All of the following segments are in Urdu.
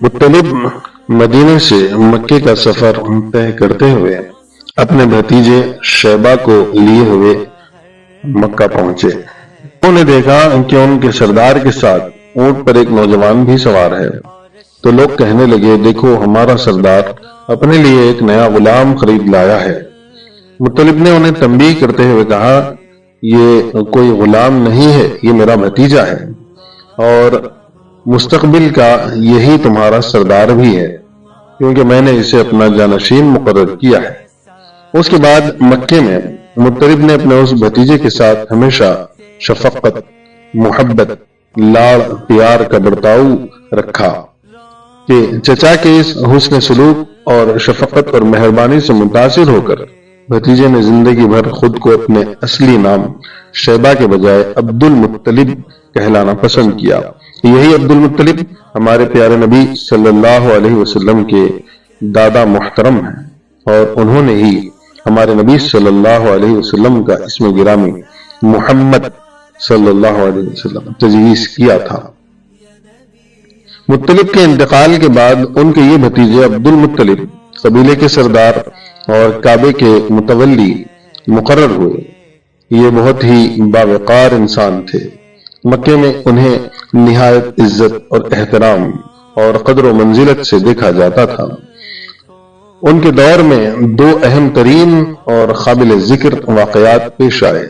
مطلب مدینے سے مکے کا سفر طے کرتے ہوئے اپنے بھتیجے شیبہ کو لیے ہوئے مکہ پہنچے۔ انہوں نے دیکھا کہ ان کے سردار کے ساتھ اونٹ پر ایک نوجوان بھی سوار ہے، تو لوگ کہنے لگے، دیکھو ہمارا سردار اپنے لیے ایک نیا غلام خرید لایا ہے۔ مطلب نے انہیں تنبیہ کرتے ہوئے کہا، یہ کوئی غلام نہیں ہے، یہ میرا بھتیجا ہے، اور مستقبل کا یہی تمہارا سردار بھی ہے، کیونکہ میں نے اسے اپنا جانشین مقرر کیا ہے۔ اس کے بعد مکے میں مطلب نے اپنے اس بھتیجے کے ساتھ ہمیشہ شفقت، محبت، لاڑ پیار کا برتاؤ رکھا کہ چچا کے اس حسن سلوک اور شفقت اور مہربانی سے متاثر ہو کر بھتیجے نے زندگی بھر خود کو اپنے اصلی نام شیبہ کے بجائے عبد المطلب کہلانا پسند کیا۔ یہی عبد المطلب ہمارے پیارے نبی صلی اللہ علیہ وسلم کے دادا محترم ہیں، اور انہوں نے ہی ہمارے نبی صلی اللہ علیہ وسلم کا اسم گرامی محمد صلی اللہ علیہ وسلم تجویز کیا تھا۔ مطلب کے انتقال کے بعد ان کے یہ بھتیجے عبد المطلب قبیلے کے سردار اور کعبے کے متولی مقرر ہوئے۔ یہ بہت ہی باوقار انسان تھے۔ مکے میں انہیں نہایت عزت اور احترام اور قدر و منزلت سے دیکھا جاتا تھا۔ ان کے دور میں دو اہم ترین اور قابل ذکر واقعات پیش آئے۔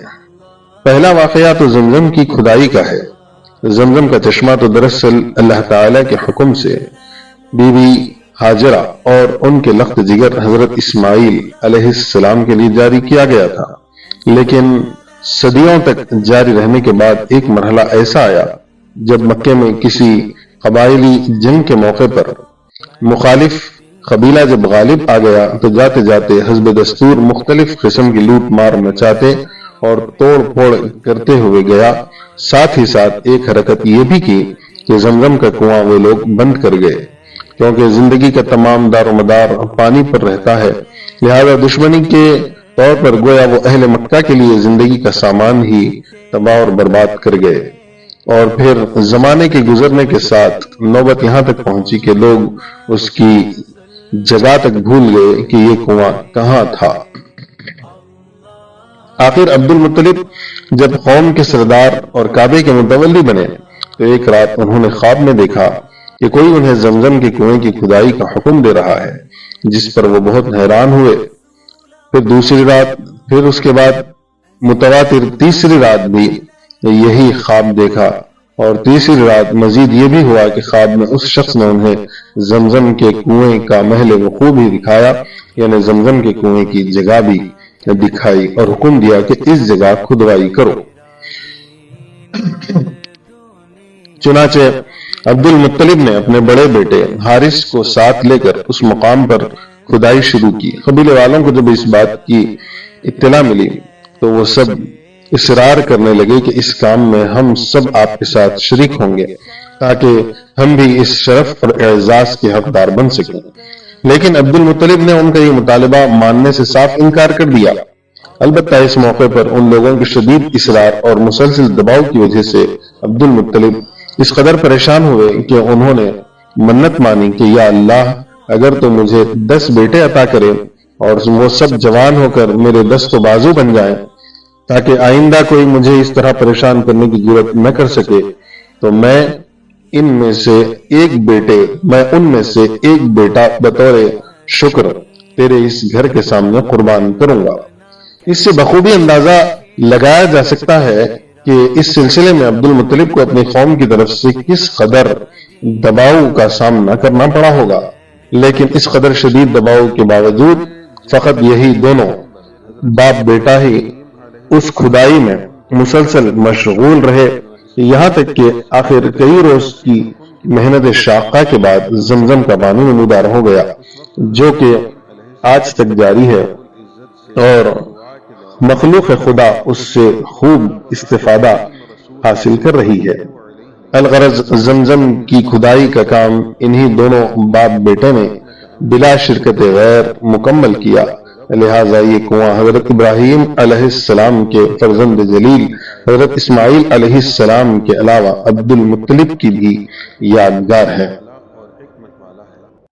پہلا واقعہ تو زمزم کی کھدائی کا ہے۔ زمزم کا چشمہ تو دراصل اللہ تعالی کے حکم سے بی بی ہاجرہ اور ان کے لخت جگر حضرت اسماعیل علیہ السلام کے لیے جاری کیا گیا تھا، لیکن صدیوں تک جاری رہنے کے بعد ایک مرحلہ ایسا آیا جب مکے میں کسی قبائلی جنگ کے موقع پر مخالف قبیلہ جب غالب آ گیا تو جاتے جاتے حسب دستور مختلف قسم کی لوٹ مار مچاتے اور توڑ پھوڑ کرتے ہوئے گیا۔ ساتھ ہی ساتھ ایک حرکت یہ بھی کی کہ زمزم کا کنواں وہ لوگ بند کر گئے، کیونکہ زندگی کا تمام دار و مدار پانی پر رہتا ہے، لہذا دشمنی کے طور پر گویا وہ اہل مکہ کے لیے زندگی کا سامان ہی تباہ اور برباد کر گئے۔ اور پھر زمانے کے گزرنے کے ساتھ نوبت یہاں تک پہنچی کہ لوگ اس کی جگہ تک بھول گئے کہ یہ کنواں کہاں تھا۔ آخر عبد المطلب جب قوم کے سردار اور کعبے کے متولی بنے تو ایک رات انہوں نے خواب میں دیکھا کہ کوئی انہیں زمزم کے کنویں کی کھدائی کا حکم دے رہا ہے، جس پر وہ بہت حیران ہوئے۔ پھر دوسری رات، پھر اس کے بعد متواتر تیسری رات بھی یہی خواب دیکھا، اور تیسری رات مزید یہ بھی ہوا کہ خواب میں اس شخص نے انہیں زمزم کے کنویں کا محل وقوع بھی دکھایا، یعنی زمزم کے کنویں کی جگہ بھی دکھائی اور حکم دیا کہ اس جگہ کھدوائی کرو۔ چنانچہ عبد المطلب نے اپنے بڑے بیٹے حارث کو ساتھ لے کر اس مقام پر کھدائی شروع کی۔ قبیلے والوں کو جب اس بات کی اطلاع ملی تو وہ سب اصرار کرنے لگے کہ اس کام میں ہم سب آپ کے ساتھ شریک ہوں گے تاکہ ہم بھی اس شرف اور اعزاز کے حقدار بن سکیں، لیکن عبد المطلب نے ان کا یہ مطالبہ ماننے سے صاف انکار کر دیا۔ البتہ اس موقع پر ان لوگوں کے شدید اصرار اور مسلسل دباؤ کی وجہ سے عبد المطلب اس قدر پریشان ہوئے کہ انہوں نے منت مانی کہ یا اللہ، اگر تو مجھے 10 بیٹے عطا کرے اور وہ سب جوان ہو کر میرے دست و بازو بن جائیں تاکہ آئندہ کوئی مجھے اس طرح پریشان کرنے کی جرات نہ کر سکے، تو میں ان میں سے ایک بیٹا بطور شکر تیرے اس گھر کے سامنے قربان کروں گا۔ اس سے بخوبی اندازہ لگایا جا سکتا ہے کہ اس سلسلے میں عبد المطلب کو اپنی قوم کی طرف سے کس قدر دباؤ کا سامنا کرنا پڑا ہوگا، لیکن اس قدر شدید دباؤ کے باوجود فقط یہی دونوں باپ بیٹا ہی اس کھدائی میں مسلسل مشغول رہے، یہاں تک کہ آخر کئی روز کی محنت شاقہ کے بعد زمزم کا پانی نمودار ہو گیا، جو کہ آج تک جاری ہے اور مخلوق خدا اس سے خوب استفادہ حاصل کر رہی ہے۔ الغرض زمزم کی کھدائی کا کام انہی دونوں باپ بیٹے نے بلا شرکت غیر مکمل کیا، لہٰذا یہ کنواں حضرت ابراہیم علیہ السلام کے فرزند جلیل حضرت اسماعیل علیہ السلام کے علاوہ عبد المطلب کی بھی یادگار ہے۔ والا ہے۔